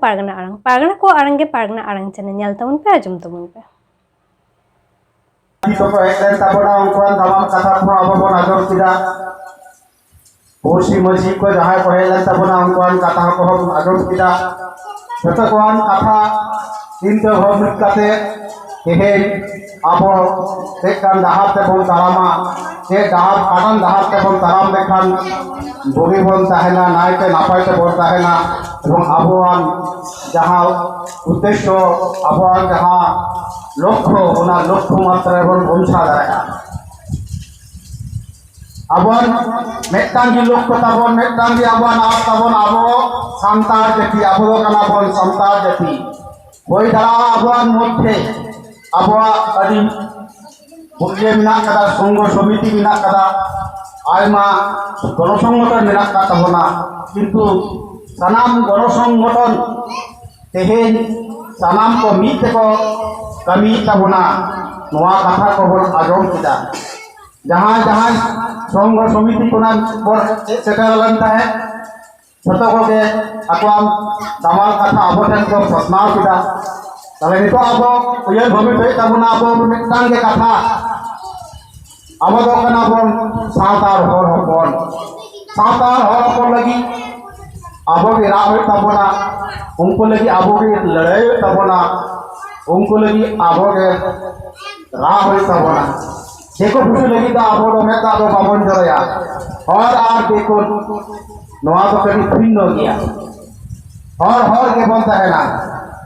pargana ko arang ge pargana arang channel nyal tabon pe ajum tabon pe Toko eklen tabona ungkuan tamam kata ko abon ajor kida Porsi masjid ko jahai ko helan tabona ungkuan kata ko ajor kida joto koan kata tinta bhamit kate tehen abo tekan dahar tebon tarama te dahar kanan dahar tebon taram lekhan bogi bon tahena naite napai tebon tahena এবং আবহাওয়ান যাহা উদ্দেশ্য আবহাওয়ান যাহা লক্ষ্য ওনার লক্ষ্য মাত্রা এবং পৌঁছা দাঁড়ায় আবহাওয়ান মেট্টাঙ্গি লক্ষ্য তাবন মেট্টাঙ্গি আবহাওয়ান আপ তাবন আবো সান্তার জাতি আবহাওয়া কানাবন সান্তার জাতি ওই দ্বারা আবহাওয়ান মধ্যে আবহাওয়া আদি বুঝিয়ে মিনা কাদা সংঘ সমিতি মিনা কাদা আইমা গণসংগঠন মিনা কাদা তাবনা কিন্তু sanam goro songgoton tehen sanam ko mite ko kami tabuna noa katha ko bon ajom kita jahan songgo somiti kunan bor setelan ta hai choto ko ke akwam damal katha aboten ko prasnao kita tale nito abo uyel bhomi thoi tabuna abo mitang ke katha abo do kana bon sautar hor hopon lagi abo के राह होय तबना उनको लगी abo के लड़ाई होय तबना उनको लगी abo के राह होय तबना देखो खुशी लगी दा abo रो में ता दो बाबन जरया और आर देखो नोआ तो कभी भिन्न हो गया और के बनता है ना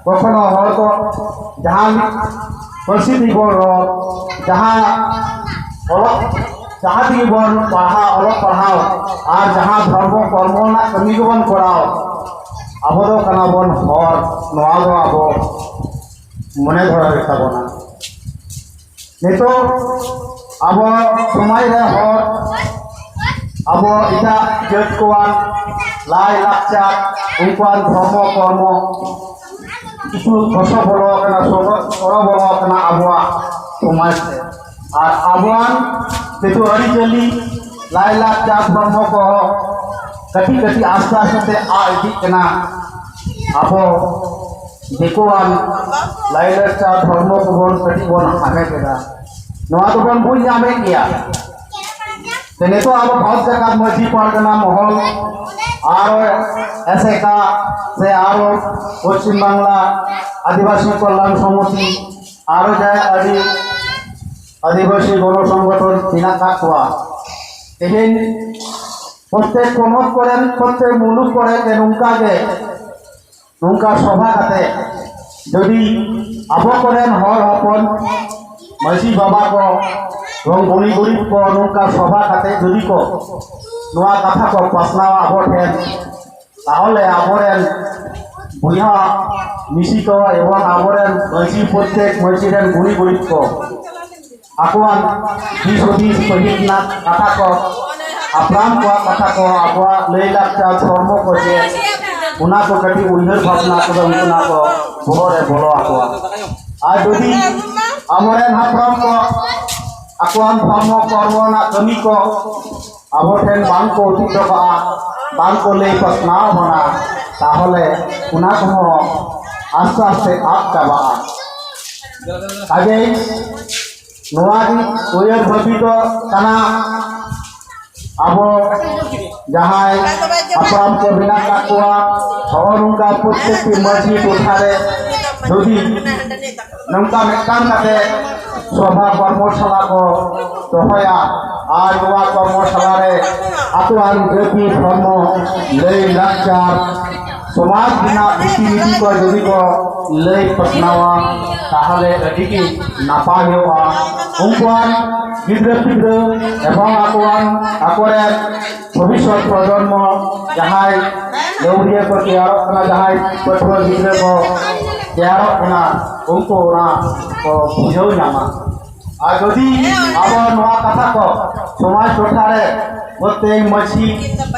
कखनो हर को जहां प्रसिद्धि बोल जहां जहाँ दी बन पढ़ा अलग पढ़ाओ और जहाँ धर्म कर्म ना कमी को बन कराओ अब तो कना बन हर नवा दो अब मने धरा रहता बना नहीं तो अब समय रे हर अब इटा जज कोआन लाई लाचार उनकोआन धर्म कर्म किछु फसो बोलो कना सोरो बोलो कना अबवा समाज और अबवान तेतो हरी चली लाइला चाप ब्रह्म को कटी कटी आस्था आस्ते आ इदी कना आपो देखोवान लाइला चाप ब्रह्म को बोल कटी बोन हामे केदा नवा तो बन बुझ जामे किया तेने तो आप बहुत जगह मस्जिद पार्गना महल आरो ऐसे का से आरो पश्चिम बांग्ला आदिवासी कल्याण समिति आरो जाय अड़ी आदिवासी गण संगठन तिनाका कोआ तेहेन प्रत्येक कोनत करें प्रत्येक मुलुक करें नुंका गे नुंका सभा काते जदि आबो करें हर हपन मासी बाबा को रंग गुणी गरीब को नुंका सभा काते जदि को नोआ कथा को प्रश्न आबो ठेन ताहले आबोरेन बुया मिसी को एवं आबोरेन मासी प्रत्येक मासीरेन गुणी गरीब को akuan disodis pahitna kata ko apram ko kata ko abwa leilak cha dhormo ko je una ko kati uihar bhabna ko una ko bore bolo akwa a jodi amoren hapram ko akuan dhormo kormo na kami ko abo ten bang ko tito ka bang ko lei pasna bana tahole una ko aste aste aap chaba age नोआदी कोयर भबितो कना आबो जहां अपराम को बिना काकुआ और उनका प्रत्येक मस्जिद उठारे जदि नंका मेकान काते सभा कर्मशाला को दोहया আর নওয়া কর্মশালারে আতুয়ান গতি ধর্ম লই লাচার সমাজ বিনা রীতিনীতি को যদি को লই প্রশ্নাওয়া তাহলে এদিকে নাপাই হওয়া উনকুয়ান গিদ্রে এবং আকরের ভবিষ্যৎ প্রজন্ম যাহাই লৌরিয়া को तैयार करना যাহাই पठुआ गीद्रे को तैयार करना उनको ना को बुझाव नामा আর যদি আবার নয়া কথা কো সমাজ টোঠারে প্রত্যেক মাছি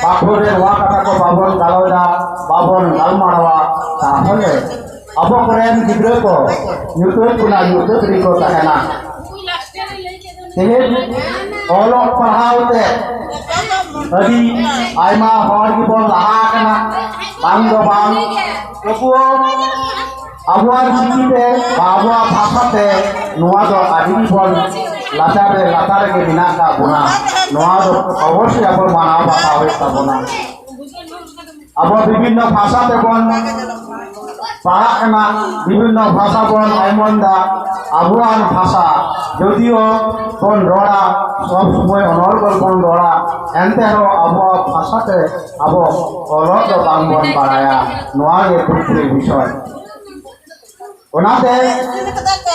পাথরের নয়া কথা কো বাবন গালদা বাবন গালমাড়াওয়া তাহলে আবো করেন গিদ্রে কো ইউটিউব কুনা ইউটিউব রিকো তাহেনা তেহেন অলক পড়াওতে আদি আইমা হর কি বল লাহা কানা বাং দো বাং তবুও আবহাওয়ার চিঠিতে বা আবহাওয়া ভাষাতে নোয়া দো আদি বন লাতারে লাতারে কে বিনা কা গুণা নোয়া দো অবশ্যই আবো মানাও বাতা হয়ে তাবনা আবো বিভিন্ন ভাষাতে বন পাড়াখানা বিভিন্ন ভাষা বন অমন্দা আবহাওয়ার ভাষা যদিও বন রড়া সব সময় অনর্গল বন রড়া এনতেও আবহাওয়া ভাষাতে আবো অলগ বাং বন বাড়ায়া নোয়া গে পুরুষের বিষয় ওনাতে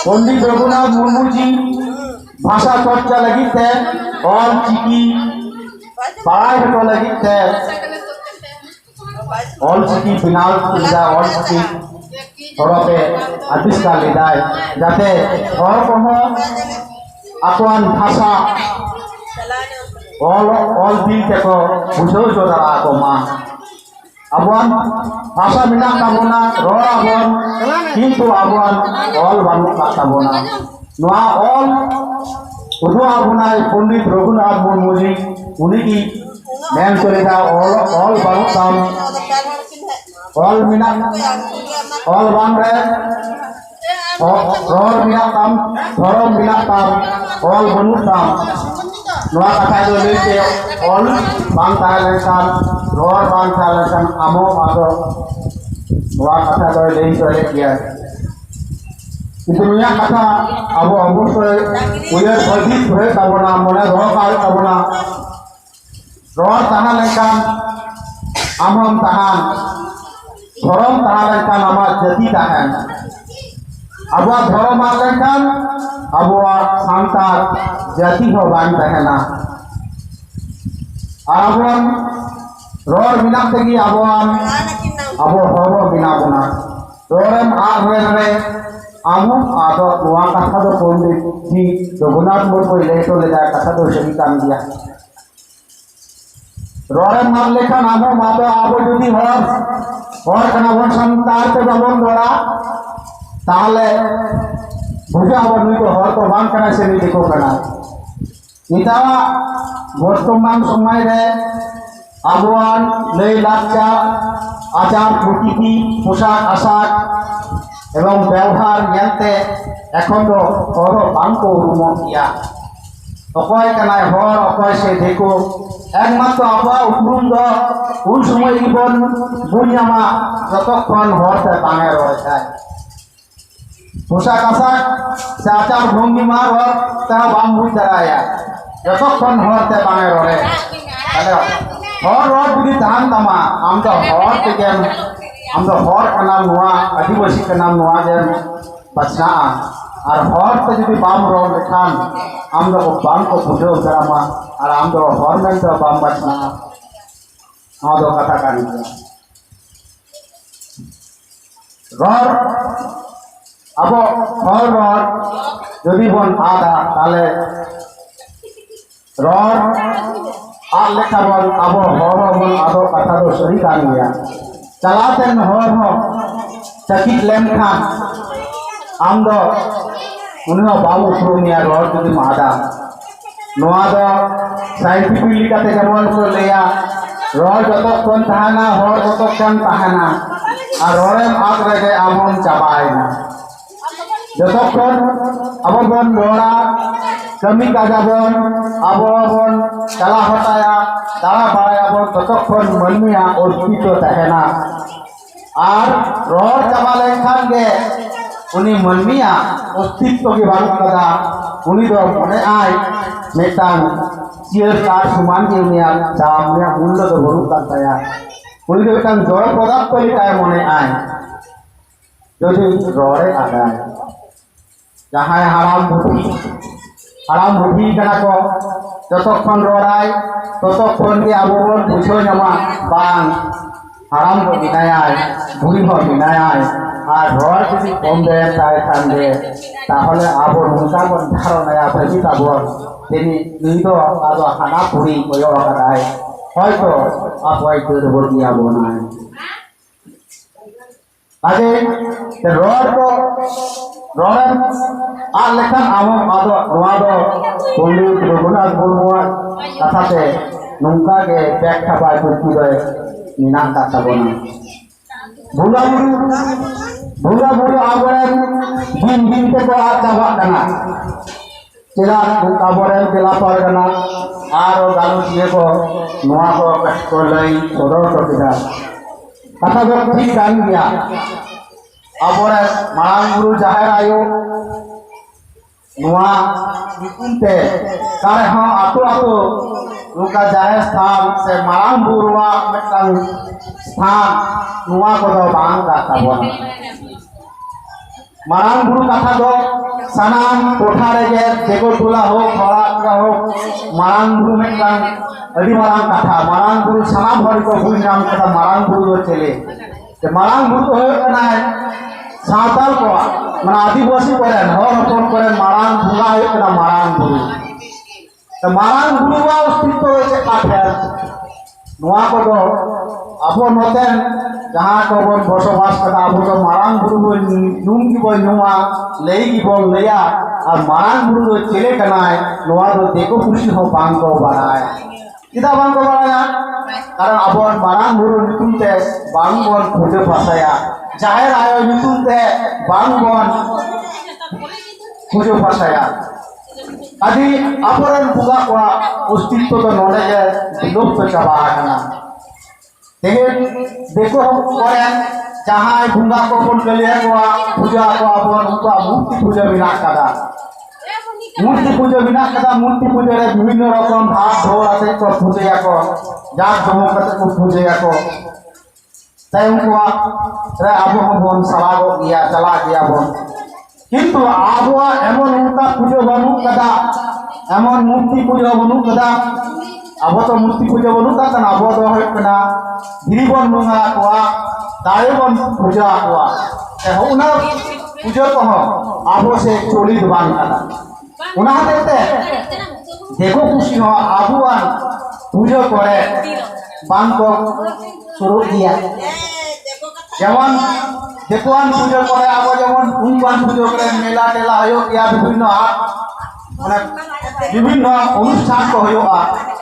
পণ্ডিত রঘুনাথ মুর্মুজি ভাষা চর্চা লাগিতে অল চিকি পাড়ায় হতো লাগিতে অল চিকি বিনাল লিদা অল চিকি হরপে আবিষ্কার লিদায় যাতে হর কহ আকুয়ান ভাষা অল দিল তেকো বুঝেও চোদা আকো মা আবহান ভাষা বিনা কামনা রড় আবহান কিন্তু আবহান অল বানু কাটাবনা নোয়া অল উদু আবনায় পণ্ডিত রঘুনাথ মুর্মুজি উনি কি মেন চলে যা অল বানু কাম অল মিনা অল বানরে রড় মিনা কাম ধরম মিনা কাম অল বানু কাম নোয়া কথা do lite অল বাং তাহলেন রড় বাং তাহলেন আমো আদো নোয়া কথা do lei চলে কিয়া কিন্তু নোয়া কথা আবো অবশ্যই উয়ের অধিক হয়ে তাবনা মনে রহ কাল তাবনা রড় তাহলেন আমম তাহান ধরম তাহলেন আমার জাতি তাহান আবো ধরম আলেন আবো সান্তার জাতি হো বান তাহেনা আর আবন রড় বিনা থেকে আবন আবো হব বিনা বনা রড়ম আর রে আমু আদো নোয়া কথা দো পণ্ডিত জি রঘুনাথ মুর্মু লেটো ले जाए কথা দো সহি কাম দিয়া রড়ম নাম লেখা আমো মাদো আবো যদি হর কানা বন সন্তার তে বন দরা তাহলে বুঝা আবার নুই তো হর তো বান কানা সে নি দেখো কানা এটা বর্তমান সময় রে আবহাওয়ান লই লাচ্চা আচার প্রকৃতি পোশাক আশাক এবং ব্যবহার নিয়ন্তে এখন তো হর বাঙ্ক রুমন ইয়া অকয় কানায় হর অকয় সে দেখো একমাত্র আবহাওয়া উপরুম দ কোন সময় জীবন বুঝামা যতক্ষণ হরতে বাঙে রয়েছে পোশাক আশাক সে আচার ভঙ্গিমার হর তারা বাম বুঝ দাঁড়ায় যতক্ষণ হরতে বাঙে রয়ে তাহলে হর রড যদি ধান তামা আমরা হর থেকে আমরা হর का नाम নোয়া আদিবাসী का नाम নোয়া যেন बचना আর হর তে যদি বাম রড লেখান আমরা বাম को বুঝে উতারামা আর আমরা হর মেন তো বাম बचना আমাদের কথা কানি রড আবো হর রড যদি বন আদা তাহলে রড আর লেখা বল আবো হর বল আদো কথা তো সহি কান গিয়া চালাতেন হর হ চকিত লেমখা আমদো উনি বাবু প্রমিয়া রড যদি মাদা নোয়া দো সাইন্টিফিক লিখাতে যেমন করে লেয়া রড যতক্ষণ তাহানা হর যতক্ষণ তাহানা আর রড়ের আগ রেগে আমন চাবায় না যতক্ষণ আবো বন রড়া কমি কাজাবন আবো বন চালা হটায়া দাঁড়া বাড়ায়াবন ততক্ষণ মলমিয়া অর্পিত থাকে না আর রড় চাবালে খানগে উনি মলমিয়া অস্তিত্ব কি বারুক কথা উনি তো মনে আয় মেটান চির তার সমান কে উনিয়া দাম নিয়া মূল্য তো বরুক কাতায়া উনি তো একটা জড় পদার্থ লিটায় মনে আয় যদি রড়ে আগায় যাহায় হারাম বুদ্ধি কানা को যতক্ষণ রড়াই ততক্ষণ কি আবরণ বুঝো জামা বাং হারাম को বিনায় ভুরি হ বিনায় আর রড় যদি কম দেয় তাই থাকবে তাহলে আবর মুসাবন ধারণায় ভেজি তাবর তিনি নিদ আদো হানা পুরি কয় আদায় হয়তো আপয় তোর বর্গি আবো নাই আগে রড় তো রড়ের আর লেখান আমো আদো নোয়া দো পণ্ডিত রঘুনাথ মুর্মুর কথাতে নৌকা গে ব্যাখ্যা পায় করতে নিনা কাটাবো না भूला बुरु आबोरेन दिन दिन ते को आद चाबा कना चेदा आबोरेन बेला परगना आरो गालुसिया को नोआ को लई सदर को केदा कथा दो ठीक गान गया आबोरेन मांग बुरु जाहेर आयो नोआ निकुंते तारे हां आतो आतो उनका जाहेर स्थान से मांग बुरुआ मेटन स्थान नोआ को दो बांग का ताबोना मांग बुरु कथा दो सनाम कोठा रे जेको टोला हो खड़ा हो मांग बुरु मेटन अडी मांग कथा मांग बुरु सनाम हर को भूल नाम कथा मांग बुरु दो चले ते मांग बुरु हो कना है सावताल को माने आदिवासी करे हर हपन करे मांग बुला हो कना मांग बुरु तो मांग बुरु वा अस्तित्व से काठे नोआ को दो अबो नोतेन जहां को बन बसवास कदा अबो तो मांग बुरु बन नुम की बन नुआ लेई की बन लेया और मांग बुरु दो चले कना है नोआ दो देखो खुशी हो बांग को बनाए किदा बांग को बनाया कारण अबो मांग बुरु नितुम ते बांग बन खोजे फसाया जाहेर आयो नितुम ते बांग बन खोजे फसाया आदि अपरन बुगा को अस्तित्व तो नोले के लुप्त चाबा कना देखो करे जहां भुंगा को बन गले को पूजा को अपन उनका मूर्ति पूजा बिना कदा मूर्ति पूजा रे विभिन्न रकम भात ढोल आते को पूजा को जाग जमो करते को पूजा को तय उनको रे अब हम सलागो गया चला गया बन किंतु आबो एमन उनका पूजा बनु कदा एमन मूर्ति पूजा बनु कदा अब तो मूर्ति पूजा बनु कदा अब तो है कना गिरिबन मुंगा को दायबन पूजा को ए होना पूजा को आबो से चोली दुबान कदा उना देते देखो खुशी हो आबुआन पूजा करे बांग को शुरू किया जेमन देखोआन पूजा करे आबो जेमन उनबान पूजा करे मेला टेला हयो या विभिन्न माने विभिन्न अनुष्ठान को हयो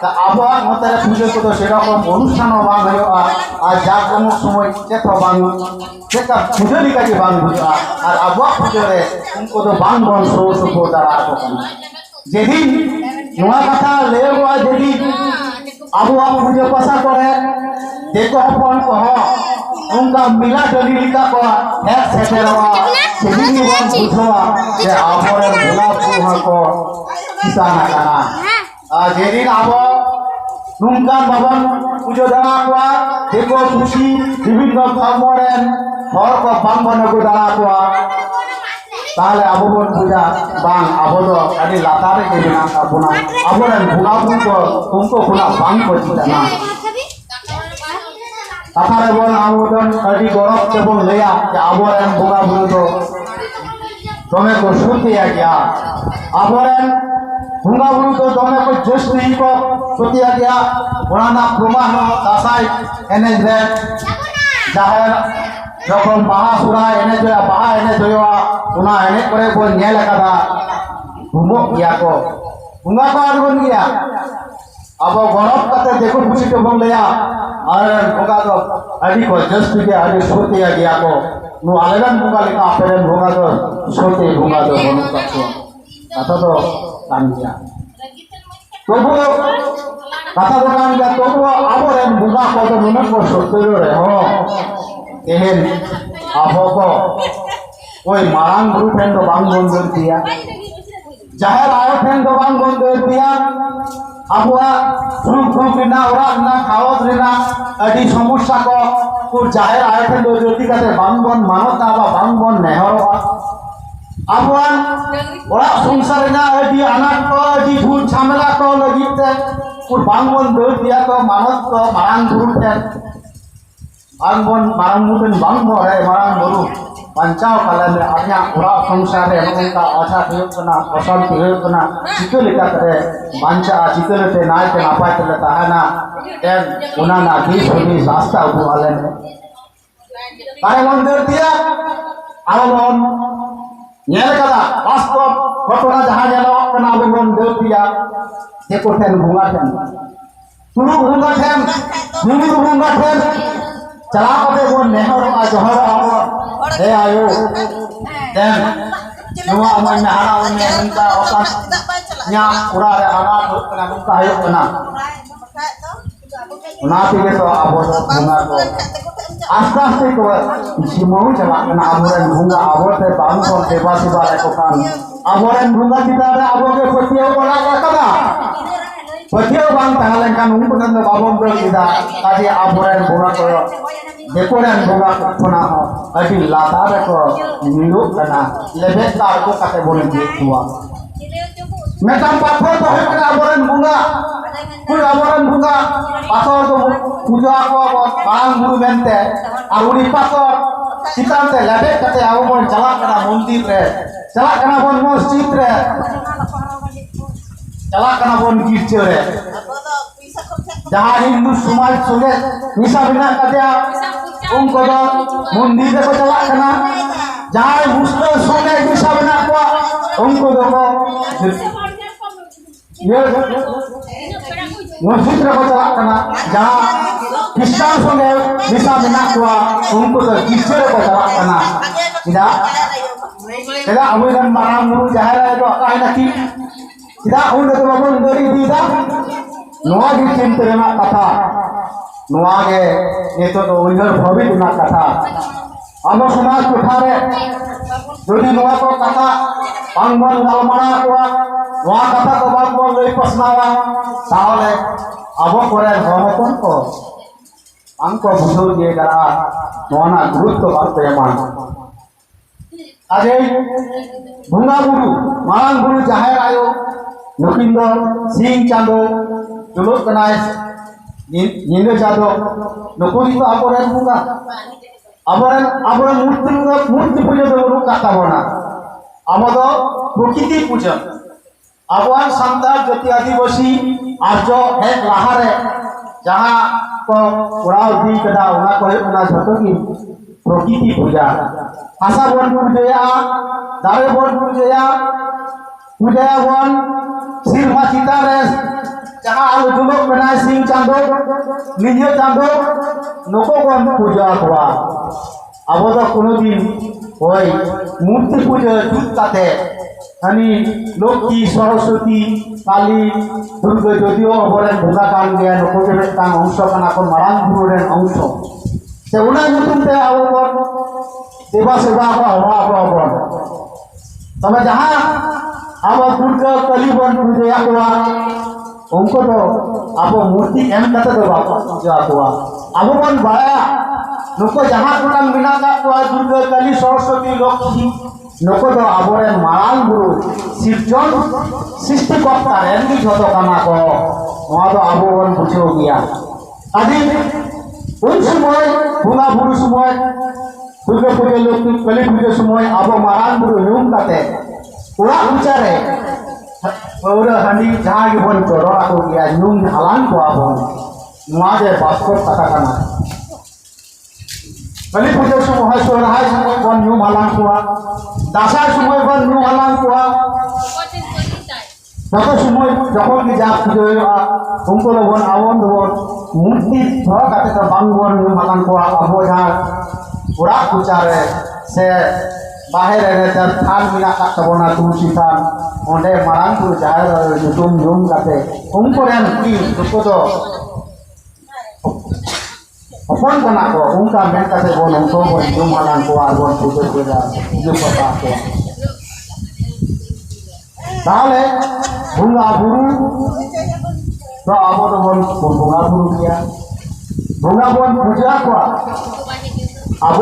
ता आबोआन मतरे पूजा को तो सेरकम अनुष्ठान बांग हयो आ जागम समय चेतो बांग चेता पूजा लिका के बांग हयो और आबो पूजा रे उनको तो बांग बन सो सो दारा को जेदिन नोआ कथा लेगो जेदिन आबो पूजा पसा करे देखो अपन को उनका मिला डली लिखा को एक सेटेरवा सेदिन वन बुझवा जे आबोरे भोला पुहा को किसान काना आ जेदिन आबो नुंगान भवन पूजा दाना को देखो खुशी विभिन्न धर्मरेन हर को बांग बनगो दाना को ताले आबो बन पूजा बांग आबो दो आदि लातारे के बिना आबोना आबोरे भोला को तुमको खुला बांग को दाना कथारे बोल आबोदन अडी गौरव से बोल लिया कि आबोरेन बोगा बुरु दो तमे को सुतिया गया आबोरेन बोगा बुरु तो तमे को जोश नहीं को सुतिया गया पुराना प्रमाण दासाई एने रे जाहेर যখন বাহা সুরা এনে জয়া বাহা এনে জয়া উনা এনে করে বল নেল কাদা ঘুমো গিয়া को বুঙ্গা को আরবন গিয়া अब गौरव करते देखो खुशी तो बोल लिया और भोगा तो अभी को जस्ट के अभी सोते गया को नु आलेगन भोगा लिखा आपरे भोगा तो सोते भोगा तो बोलो कतो कथा तो कान गया तो वो कथा तो कान गया तो वो आबोरे भोगा को तो मन को सोते रे हो एहेन आबो को ओई मारांग गुरु फेन तो बांग बंद दिया जाहेर आयो फेन तो बांग बंद दिया आबुआ सुख बिना ओरा ना खावत रेना अडी समस्या को जाहेर आयथन दो जोती काते बांगबन मानता बा बांगबन नेहरो आबुआन ओरा संसार ना अडी अनाट को अडी भूल झमेला को लगिते बांगबन दो दिया तो मानत को मारांग गुरु थे बांगबन मारांग मुटन बांगबो रे मारांग गुरु पंचाव कला में आज्ञा पूरा संसार रे उनका आशा होना पसंद होना चिको लेका करे बांचा चिको लेते नाय के नापाय के ताहाना एन उना ना बीस होनी रास्ता उबो आले तारे मंदिर दिया आवन नेल कदा वास्तव घटना जहां जेलो कना आवन देव दिया देखो ठेन भुंगा ठेन तुरु भुंगा ठेन चला कते बोन नेहर आ जोहर आबो हे आयो देन नुआ मन नहाना उन्ने उनका ओका nya ura re ana kana nungka hayo kana una tige to abo bunga ko asta aste ko jimau jala kana aboren bunga abote bang ko deba siba ko kan aboren bunga kita ada aboge petiau bola kada petiau bang tahalen kan umpu dan babon ko kita tadi aboren bunga ko dekoran bunga kona adi latare ko nilu kana lebe tar ko kate bolen tua metam pathor to hoy kana aboren bunga kuy aboren bunga pathor to puja ko bang guru bente ar uni pathor sitante lebe kate abo bon chala kana mondir re chala kana bon masjid re chala kana bon girja re jaha hindu samaj songe nisa bina kate उनको तो मंदिर को चला करना जहाँ मुस्लिम सोने की साबना को उनको देखो ये मस्जिद को चला करना जहाँ क्रिश्चियन सोने की साबना को उनको तो गिरजे को चला करना इधर इधर अमेरिकन माराम मुरु जहाँ है तो आकाश नकी इधर उनको तो बाबू इंदरी दी इधर नोआ की चिंतन में कथा नोआ के ये तो उन्नर भवित ना कथा हम समाज उठारे जोड़ी नोआ को कथा पांगबन गालमारा को नोआ कथा को बात बोल लई पसनावा ताहले अब करे हरहपन को आंको बुझो दिए करा नोना गुरुत्व बात एमान आजे भुंगा गुरु मांग गुरु जाहेर आयो नुकिंदो Singh Chando Zuluk कनाय Nyindu jado, nukuri itu aboran bunga, aboran murti puja dulu kata bona, amodo prokiti puja, aboran santar jati adivasi arjo hek lahare, jaha ko urau di kada una ko una jhato ki prokiti puja, hasa bon puja, dare bon puja bon sirma citare जहाँ आलू जुलुक बनाए सिंह चांदो निजे चांदो नको कौन पूजा हुआ अब तो कोनो दिन होय मूर्ति पूजा जुट काते हनी लक्ष्मी सरस्वती काली दुर्गा जदियो अबरेन भुगा कान गया नको के मिदटांग अंश काना को मारांग गुरु रेन अंश से उना नुतुम ते आबो देवा सेवा को हवा को तब जहाँ अब दुर्गा कली बन पूजा हुआ उनको तो अब मूर्ति एम कते तो बाप पूजा हुआ अब बन बाया नुको जहाँ कुलाम बिना का हुआ दुर्गा काली सरस्वती लक्ष्मी नुको तो अबरे मारान गुरु सिर्जन सृष्टि कर्ता एनकी झतो काना को वहाँ तो अब बन बुझो गया आदि उन समय भुंगा बुरु समय दुर्गा पूजा लक्ष्मी काली पूजा समय अब मारान गुरु ह्यूम कते पूरा उचारे और हनी जहाँ की बन चोरा को गया न्यूम हलान को आप नुआजे बास्कोट कथा करना कली पूजा समय सोरहाय समय बन न्यूम हलान को दासा समय बन न्यूम हलान को जब समय जब की जा पूजा उनको लोगों आवन लोगों मूर्ति थोड़ा करते तो बांग बन न्यूम हलान को अब जहाँ पूरा उचारे से बाहर रहते थान मिला का तबोना तुलसी थान ओंडे मारांग को जाए जुम जुम करते उनको रेन की उसको तो अपन बना को उनका मेन का से बोल उनको बोल जुम मारांग को आगोन पूजे पूजा जो पता को ताले भुंगा बुरु तो आबो तो बोल भुंगा बुरु किया भुंगा बोल पूजा को अब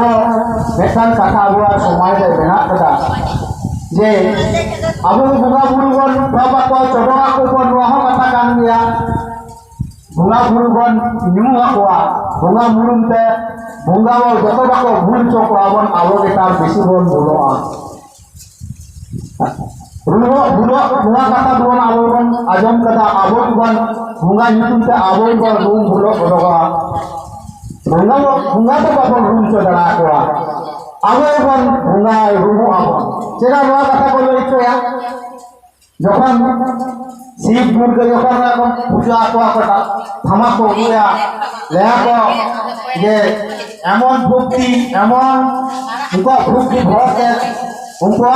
बेसन कथा हुआ समय दे बेना कथा जे अब भुंगा बुरु बन बाबा को चोडा को बन रोह कथा कान गया भुंगा बुरु बन न्यू हुआ भुंगा मुरुम ते भुंगा वो जतो बाको भूल चोक आवन आवो केटा बेसी बन बोलोआ रुनो बुरो भुंगा कथा बन आवो बन आजम कथा आवो बन भुंगा नुतुम ते आवो बन रूम बुरो बोलोगा भुंगा तो बापन रूम चो दड़ा को आवो बन भुंगा रूम आवो चेरा नुआ कथा बोलो इतो या যখন শিব দুর্গে যখন এরকম পুজো আকোয়া থামা কো উয়া লেয়া কো যে এমন ভক্তি এমন উনকা ভক্তি ভরতে উনকা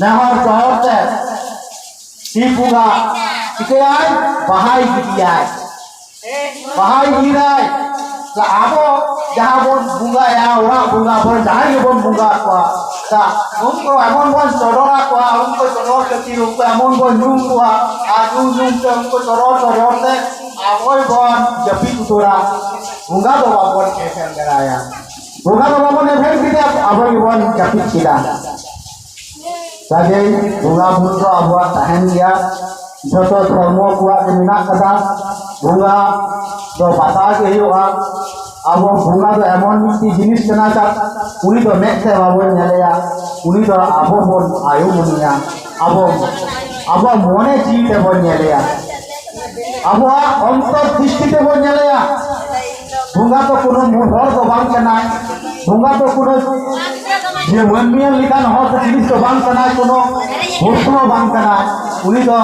নেহর চহরতে শিব বুগা চিকেয়ায় বাহাই গিয়ায় বাহাই গিরায় তা আবো যাহা বন বুঙ্গায়া ওরা বুঙ্গা বন যাহাই বন বুঙ্গা কোয়া তা উনকো এমন বন চড়রা কোয়া উনকো চড়র গতি উনকো এমন বন নুম কোয়া আর নুম নুম তে উনকো চড়র তে আবই বন জপি তুরা বুঙ্গা তো বাবন এসেন গরায়া বুঙ্গা তো বাবন এসেন কিটা আবই বন জপি কিটা কাজে বুঙ্গা বুঙ্গা আবওয়া তাহেন গিয়া যত ধর্ম কুয়া মিনা কাদা বুঙ্গা তো বাতা কে हुआ अब बुंगा तो एमन मिट्टी जिनिस कना चा उनी तो मेथे बाबन नेलेया उनी तो आबो बन आयु मुनिया अब मने जीते बन नेलेया अब अंतर दृष्टिते बन नेलेया बुंगा तो कोनो मोहर तो बांग कना बुंगा तो कोनो जे मनमियन लिखान हर जिनिस तो बांग कना कोनो वस्तु बांग कना उनी तो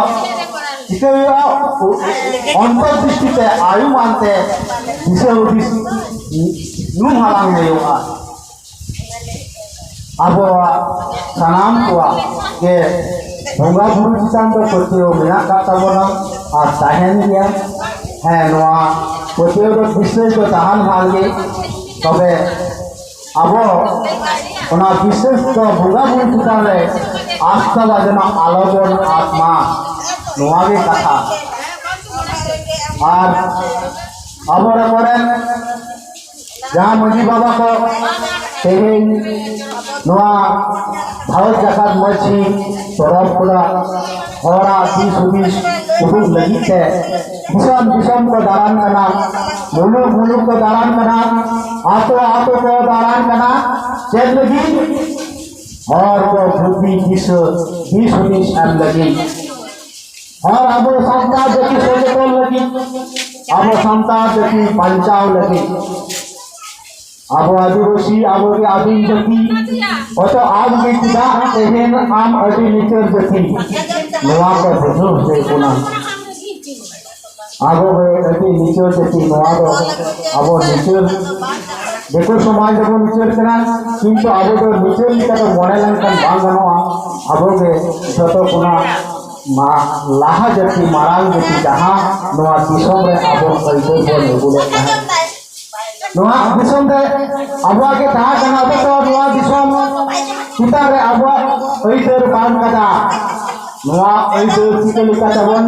अंतर दृष्टिते आयु मानते नुम हालांग हुआ अब सनाम को के बोंगा बुरु चितान तो पतियो मेना काताबोना और ताहेन गया है नोआ पतियो तो विशेष तो ताहान हालगे तबे अब ओना विशेष तो बोंगा बुरु चितान रे आस्था बाजना आलोचन आत्मा नोआ के कथा और अब जहाँ मजी बाबा को तेहेन भारत जाकात मजी तरफ पूरा हरा 20-20 उदुक लगी थे दिसम को दारान करना मुलुक को दारान करना आतो को दारान करना चेत लगी और को भूपी 20-20 एम लगी और अब संता जकी सोचतोल लगी अब संता जकी पंचाव लगी अब आदिवासी अब के आदिम जकी और तो आज के किदा तेहेन आम अति निचर जकी नवा को बुझो से कोना अब के अति निचर जकी नवा को अब निचर देखो समाज जब निचर करा किंतु अब तो निचर लिखा तो मने लंकन बांग गनोआ अब के जतो कोना मा लाहा जति मारांग जति जहाँ नवा दिसोम रे आबो कइतो बोल बोले नवा दिसोम रे आबो के ताहा कना तो नवा Disom kita re abwa oider ban kada noa oider chike lika tabon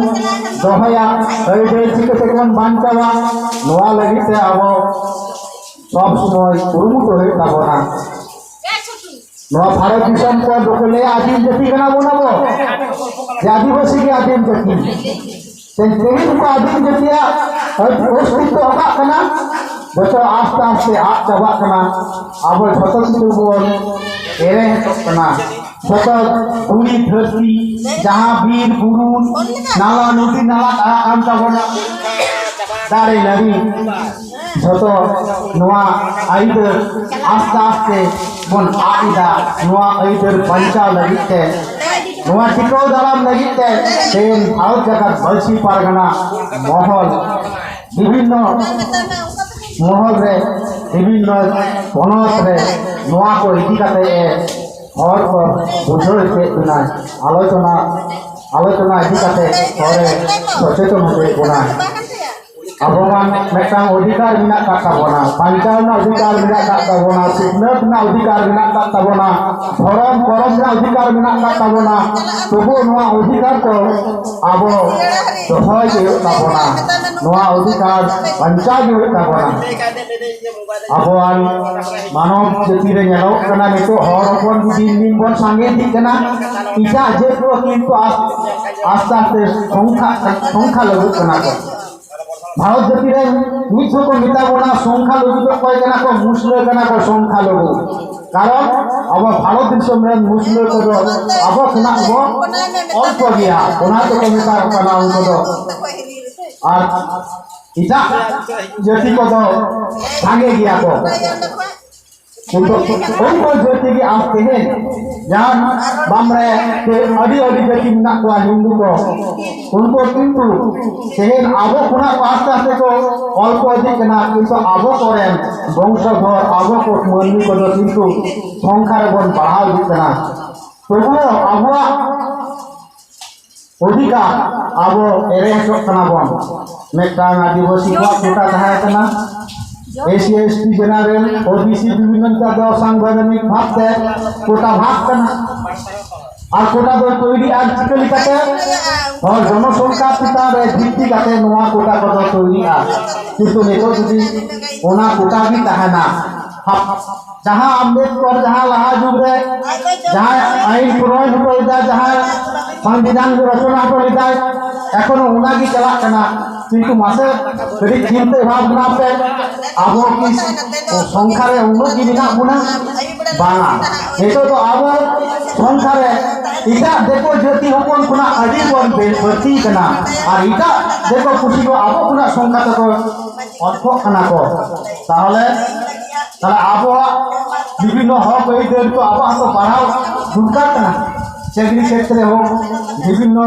dohaya oider chike tabon bancawa noa lagi te abo sob somoy kurumuto hoye tabona noa bharat disam ko dokole adim jati kana bonabo je adivasi ke adim jati sen tehin ko adim jatiya ostitto aka kana beto aste aste aap chaba kana abo joto kichu bon ere kana joto puri dharti jaha bir burun nala nodi nala am tabona dare nari joto noa aider aste aste bon aida noa aider pancha lagite noa tiko dalam lagite ten bharat jagat balsi pargana mohol bibhinno mohol re bibhinno ponot re noa ko idi kate hor ko bujhoy ke na alochona idi kate hore socheton hoye kona abongan metang अधिकार मिना काटा बोना पंचायत ना अधिकार मिना काटा बोना सिग्नत ना अधिकार मिना काटा बोना धर्म करम ना अधिकार मिना काटा बोना तबो नोआ अधिकार को आबो दोहय के ताबोना नोआ अधिकार पंचायत के ताबोना आबोआन मानव जाति रे नेलो कना नितो हर अपन दिन दिन बन संगे दिकना इजा जे को किंतु आस्ता आस्ते संख्या लगु कना को भारत जाति रे मिथो को मिता बोना संख्या लोगु तो कय कना को मुस्लिम कना को संख्या लोगु कारण अब भारत देश में मुस्लिम को अब कना को अल्प गया कोना तो को मिता कना उनको तो और इजा जाति को तो भागे गया को untuk unkul jati ki am tehen jangan bamre ke adi jati menak kuah Hindu ko unko kintu tehen abo kuna pasta se ko olpo adi kena kintu abo koren bongso dhor abo ko manni ko do kintu সংখ্যারে bon বাড়াও দিতে না তবুও আবহাওয়া অধিকার আবো এড়ে হচক কানা বন মেটাং আদিবাসী কো কোটা তাহায় কানা एसी एसटी जनरल ओबीसी विभिन्नता दो सांगठनिक भाग से कोटा भाग करना और कोटा दो तैरी आर्टिकली काटे और जनसंख्या पिता रे भित्ति काटे नोआ कोटा को तैरी आ किंतु नेतो जदि ओना कोटा भी तहना जहां अम्बेडकर जहां लहा जुग रे जहां आईन प्रणयन होइदा जहां संविधान रचना होइदा एखोनो ओनागी चला कना किंतु मासे कड़ी चिंता भावना पे आबो की संख्या रे उन्नति बिना गुना बांगा एतो तो आबो संख्या रे इटा देखो ज्योति हपन कुना अडी बन बेती कना और इटा देखो खुशी को आबो कुना संख्या तो अर्थ कना को ताहले তাহলে আবহাওয়া বিভিন্ন হক এই তো আবহাওয়া তো বাড়াও দরকার না চাকরি ক্ষেত্রে হোক বিভিন্ন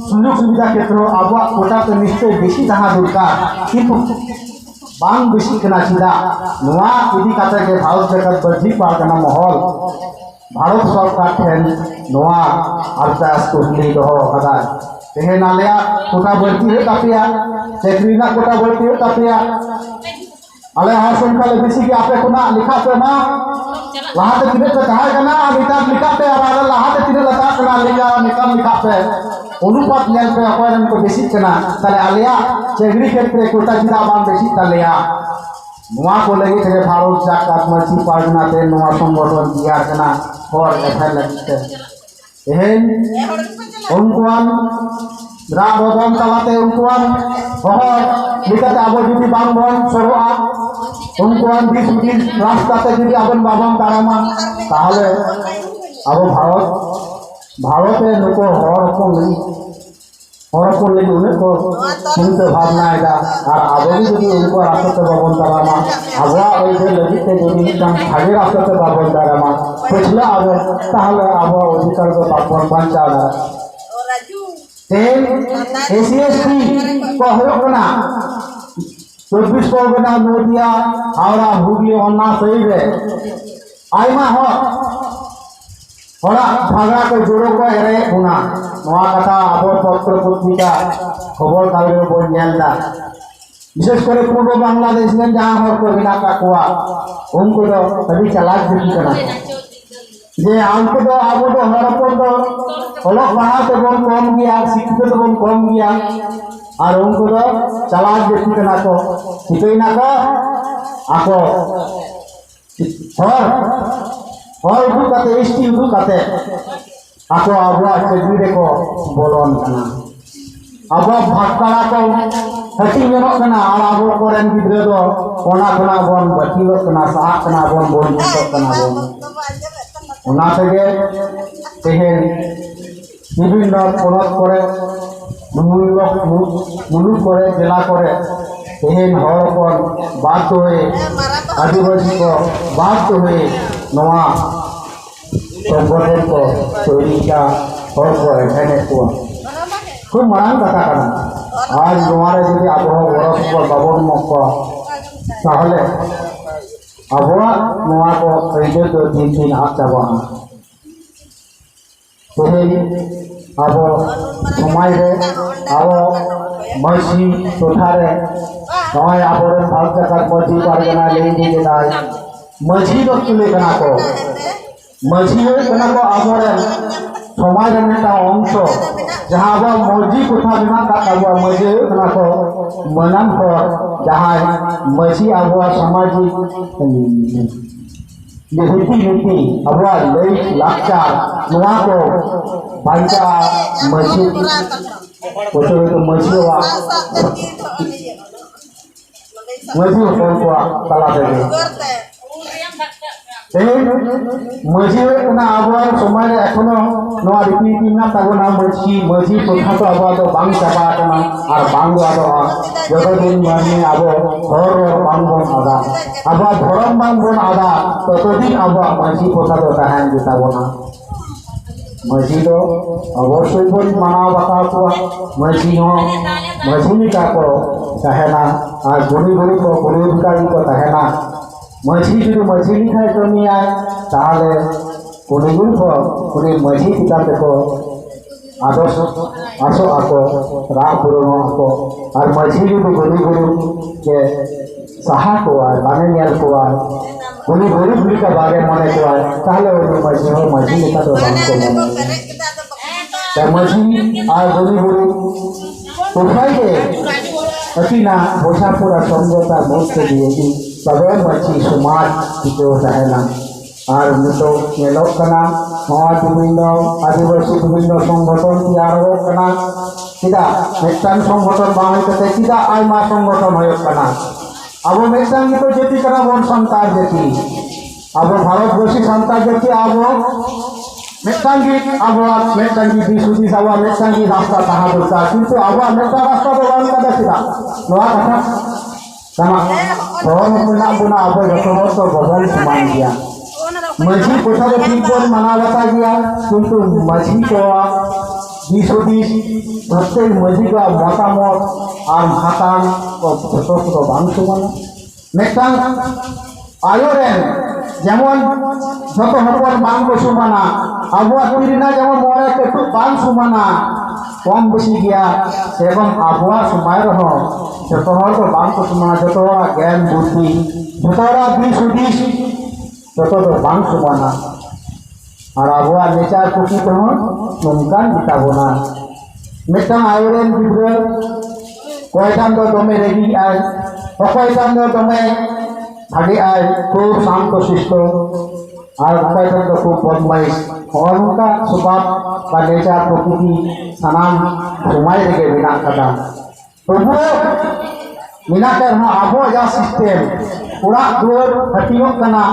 সুযোগ সুবিধা ক্ষেত্রে আবহাওয়া কোটা তো নিশ্চয়ই বেশি তাহা দরকার কিন্তু বাং বেশি কেনা চিদা নোয়া ইদি কাছে ভারত জায়গা বৃদ্ধি পাওয়ার কেনা মহল ভারত সরকার ঠেন নোয়া আরদাস করলে দহ কাদায় তেহেন আলেয়া কোটা বৃদ্ধি হয়ে তাপিয়া চাকরি না কোটা বৃদ্ধি হয়ে Tapia ale hasil kali bisi ki ape kuna likha pe ma lahate tidak ketahui karena kita likha pe ada lahate tidak letak kena likha pe unupat nyel pe apa yang bisi kena tale alia cegri kshetre kota jida bang bisi talea nuwa ko lagi থেকে ভারত জাকাত মাছি পাজনাতে nuwa সংগঠন দিয়ার kena for এফাই লাগতে এহেন unkuan Rabodon talate unkuan bahwa dikata abo jadi bangun seruah unkuan di রাস্তাতে যদি আবন বাবন তারামা তাহলে আবো ভারতে লোক হরকম অনেক চিন্তা ভাবনা এটা আর আবো যদি উनको রাস্তাতে বাবন তারামা আবহাওয়া ওই যে লজিতে যদি ভাগে রাস্তাতে বাবন তারামা পিছলে আবো তাহলে আবো অধিকার তো বাবন বাঁচাবে एसीएसटी को होना 24 परगना नदिया हावड़ा हुगली अन्ना सही है आयमा हो हरा झगड़ा को जोड़ो को एरे होना नवा कथा आबो पत्र पत्रिका खबर कागज बोल नेलदा विशेष करे पूर्व बांग्लादेश में जहां हर को बिना का कुआ उनको तो सभी चलाक दिखी करना जे हमको तो आबो तो हरपन तो অলক পড়া তো বন কম গিয়া শিক্ষিত তো বন কম গিয়া আর উनको তো চালাক বেশি কেনা তো ঠিকই না তো আকো হর উঠু কাতে এসটি উঠু কাতে আকো আবুয়া চেগরি রেকো বলন কানা আবুয়া ভাগকাড়া তো হাটি মেনক কানা আর আবু করেন গিদ্রে তো কোনা কোনা বন বাকিলো কানা সাহা কানা বন বন কানা বন ওনা থেকে তেহেন বিভিন্ন পরত করে মুলুক করে জেলা করে তেহেন হর উপর বাধ্য হয়ে আদিবাসী को বাধ্য হয়ে নোয়া সংগঠন को তৈরি का হর को এখানে খুব মারান কথা কানা আজ নোয়ারে যদি আবহাওয়া বরফ উপর বাবন মক তাহলে আবহাওয়া নোয়া को এইটা তো দিন হাত যাবা आबो समय रे आबो मसी तोठारे नय आबो भारत सरकार मसी पारगना लेई दी नाय मसी तो तुले कना को मसी होय कना को आबो रे समय रे नेता अंश जहां आबो मसी कोठा बिना का आबो मसी होय कना को मनन को जहां मसी आबो सामाजिक नीति अबवा लई लाचार नोआ को बांचा मसी कोतो तो मसी वा मसी को तला दे माझी अब समय एखोनो रीति नीति तबना माझी प्रथा तो अब बांग चाबा और बांग जो दिन मानी अब हर बांग बन आदा अब धरम बांग बन आदा ततदिन अब माझी प्रथा तो तहन गेताबना माझी तो अवश्य बन माना बाता माझी माझी को तहना और गुड़ी गुड़ी को गुड़ी को तहना माझी जो माझी लिखा कमिया ताहले कुनिगुन को कुनी माझी किताब को आदर्श आसो आको राग पुरोनो आको और माझी जो गुड़ी गुड़ी के सहा को आए बाने नियल को आए कुनी गुड़ी गुड़ी का बारे मने को आए ताहले वो माझी हो माझी लिखा तो बांग को मने तो माझी और गुड़ी गुड़ी तो फायदे अतिना बोझापुरा समझौता बहुत से दिए तब मची समाज जो रहना और नितो नेलोकना विभिन्न आदिवासी विभिन्न संगठन तैयारोकना चिदा मेटन संगठन बांग कते चिदा आयमा संगठन होयकना अब मेटन तो जेती करा बन संतार जेती अब भारतवर्षी संतार जेती अब मेटन अब मेटन की सुदी सावा मेटन की रास्ता ताहा बोलता किंतु अब मेटन रास्ता तो बांग कते चिदा नोआ कथा sama orang punya guna apa betul betul bawal seman dia masih kota berpikir mana bata dia untuk masih koa disodis betul masih ka matamot আর হাতান ছোট ছোট বাংশ মানে মেটাং আয়োরেন যেমন যত হরবার বাংশ সমানা আবহাওয়া তৈরি না যেমন মরে একটু বাংশ সমানা कम बेसि गया एवं आबहावा समय जो तो बांग को समान जो ज्ञान बुद्धि जो दिस हुदिस जो तो बांग समाना और आबहावा नेचार प्रकृति तो नोंकान बिताबोना मिटन आयोरेन गिद्रा कयटान दो दमे रेगी आय अकयटान दो दमे भागे आय खूब शांत शिष्ट और अकयटान दो खूब बदमाइश और उनका स्वभाव का नेचार प्रकृति सामान समय रेगे बिना कदा तबु बिना कर आबो जा सिस्टम पूरा दूर हटियो कना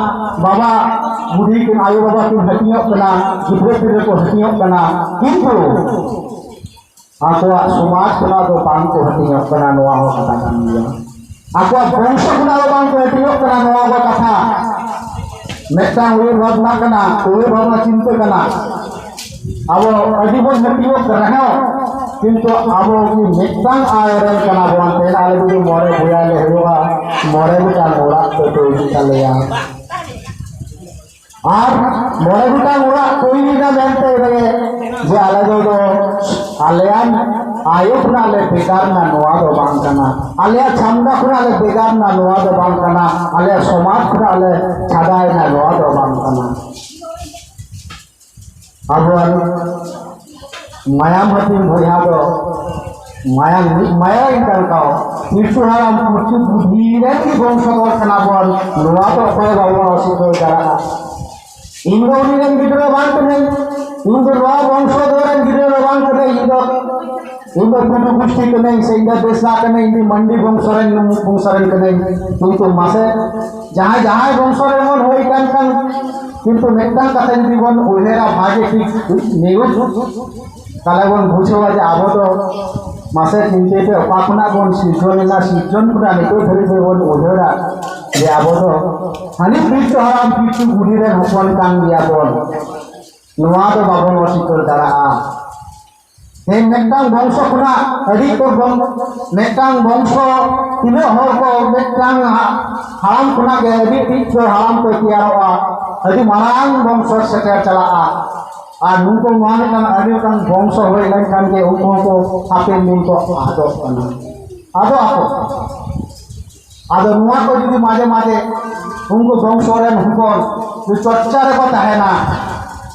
बाबा बुढ़ी के आयो बाबा को हटियो कना गिद्रे पिरे को हटियो कना किंतु आको समाज कना तो पान को हटियो कना नोआ हो कथा कान दिया आको वंश कना तो पान को हटियो कना नोआ हो कथा मेटा उई भावना कना उई भावना चिंता कना अब अजीबन हटियो करना किंतु अब की मेटांग आयरन कना बन तेना आले भी मोरे भुया ले होगा मोरे भी का मोड़ा तो चले या और मोरे भी का मोड़ा कोई भी ना जानते रहे जे आले जो आलेयान आयो खुनाले बेकार ना नोआ दो बांग कना आलेया छामदा खुनाले बेकार ना नोआ दो बांग कना आलेया समाज खुनाले छादाय ना नोआ दो बांग कना अब माया मती भुया दो माया माया इनकल काओ निश्चय हाराम मुच्छु बुद्धि रे की वंश और कना बन नोआ तो कोई बाबा असितो जरा इंद्रोनी रे गिद्रे बांग नहीं इंद्र नोआ वंश दोरन गिद्रे बांग नहीं इंद्र कुटु कुष्टि के नहीं सेंदा देशा के नहीं इंद्र मंडी वंशरन के नहीं किंतु मासे जहां जहां वंशरन मन होई कान किंतु मेटन कथन जीवन उनेरा भागे ठीक नेगो ताले बन बुझो जे आबो तो मासे चिंते पे अपाखना बन सिजन पुरा नेतो धरि बन ओधरा जे आबो तो हानि बीच हराम पीछू गुडी रे हपन कान दिया बन नोआ तो बाबन वसिकर दारा हे मेटन वंश खुना अड़ी को मेटन वंश तिने हर को मेटन हाराम खुना के अड़ी पीछ हाराम को तैयारवा अड़ी मारांग वंश सेटर चला और नुको मान kan अड़ी kan वंश होय लन kan के उनको को हापेन दिन को आदो कना आदो आको आदो नुआ को जदी माजे माजे उनको वंश रे हुकन जो चर्चा रे को ताहेना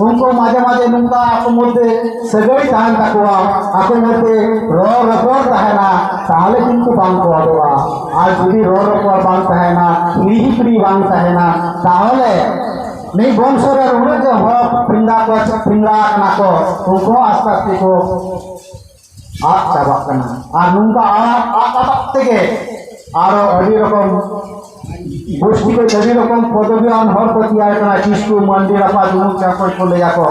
उनको माजे माजे नुका आको मध्य सगई ताहन ताकुआ आको मध्य रो रपर ताहेना ताहले किंतु बांग को आदोआ आज जदी रो रपर बांग ताहेना लीही प्री बांग ताहेना ताहले नहीं वंश रे उड़े जो हो पिंडा कना को उनको आस्ता आस्ते को आ चाबा कना और नुका आ तेगे ᱟᱨᱚ ᱟᱹᱰᱤ ᱨᱚᱠᱚᱢ ᱜᱳষ্ঠী ᱠᱚ ᱟᱹᱰᱤ ᱨᱚᱠᱚᱢ ᱯᱚᱫᱚᱵᱤᱭᱟᱱ ᱦᱚᱲ ᱠᱚ ᱛᱮᱭᱟᱨ ᱠᱟᱱᱟ ᱠᱤᱥᱠᱩ ᱢᱟᱱᱰᱤ ᱨᱟᱯᱟ ᱡᱩᱢᱩᱠ ᱪᱟᱠᱚᱭ ᱠᱚ ᱞᱟᱹᱭᱟᱠᱚ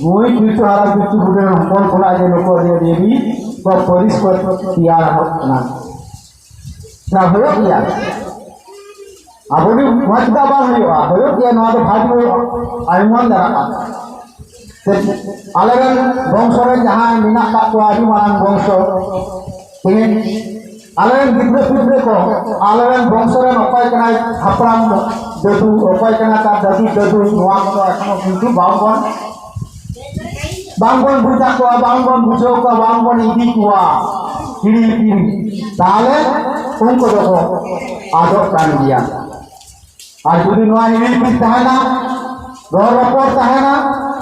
ᱱᱩᱭ ᱠᱤᱪᱷᱩ ᱦᱟᱨᱟ ᱠᱤᱪᱷᱩ ᱵᱩᱰᱷᱟᱹ ᱦᱚᱯᱚᱱ ᱠᱷᱚᱱᱟᱜ ᱜᱮ ᱱᱩᱠᱩ ᱟᱹᱰᱤ ᱠᱚ ᱯᱟᱹᱨᱤᱥ ᱠᱚ ᱛᱮᱭᱟᱨ ᱠᱟᱱᱟ ᱱᱟ ᱦᱩᱭᱩᱜ ᱜᱮᱭᱟ ᱟᱵᱚ ᱫᱚ ᱢᱚᱡᱽ ᱫᱚ ᱵᱟᱝ ᱦᱩᱭᱩᱜᱼᱟ ᱦᱩᱭᱩᱜ ᱜᱮᱭᱟ ᱱᱚᱣᱟ ᱫᱚ ᱵᱷᱟᱜᱮ ᱟᱭᱢᱚᱱ ᱫᱟᱲᱟᱜᱼᱟ ᱟᱞᱮᱨᱮᱱ ᱵᱚᱝᱥᱚ ᱨᱮ ᱡᱟᱦᱟᱸᱭ ᱢᱮᱱᱟᱜ ᱠᱟᱜ ᱠᱚᱣᱟ ᱟᱹᱰᱤ ᱢᱟᱨᱟᱝ ᱵᱚᱝᱥᱚ ᱟᱞᱮᱨᱮᱱ ᱜᱤᱫᱽᱨᱟᱹ ᱯᱤᱫᱽᱨᱟᱹ ᱠᱚ ᱟᱞᱮᱨᱮᱱ ᱵᱚᱝᱥᱚ ᱨᱮᱱ ᱚᱠᱚᱭ ᱠᱟᱱᱟᱭ ᱦᱟᱯᱲᱟᱢ ᱫᱟᱫᱩ ᱚᱠᱚᱭ ᱠᱟᱱᱟ ᱛᱟᱨ ᱫᱟᱫᱩ ᱫᱟᱫᱩ ᱱᱚᱣᱟ ᱠᱚᱫᱚ ᱮᱠᱷᱚᱱᱳ ᱠᱤᱱᱛᱩ बांगबन बुझा को बांगबन बुझो को बांगबन इदी को हिड़ी हिड़ी ताले उनको देखो आदत कान दिया और जुदी नवा हिड़ी हिड़ी तहना रोर रपोर तहना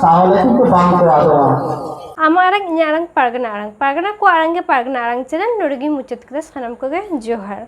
ताले किंतु बांग को आदो आमारंग ᱧᱟᱨᱟᱝ ᱯᱟᱨᱜᱟᱱᱟ ᱟᱲᱟᱝ ᱯᱟᱨᱜᱟᱱᱟ ᱠᱚ ᱟᱲᱟᱝ ᱜᱮ ᱯᱟᱨᱜᱟᱱᱟ ᱟᱲᱟᱝ ᱪᱮᱱᱮᱞ ᱱᱚᱰᱮ ᱜᱮ ᱢᱩᱪᱟᱹᱫ ᱠᱮᱫᱟ ᱥᱟᱱᱟᱢ ᱠᱚᱜᱮ ᱡᱚᱦᱟᱨ।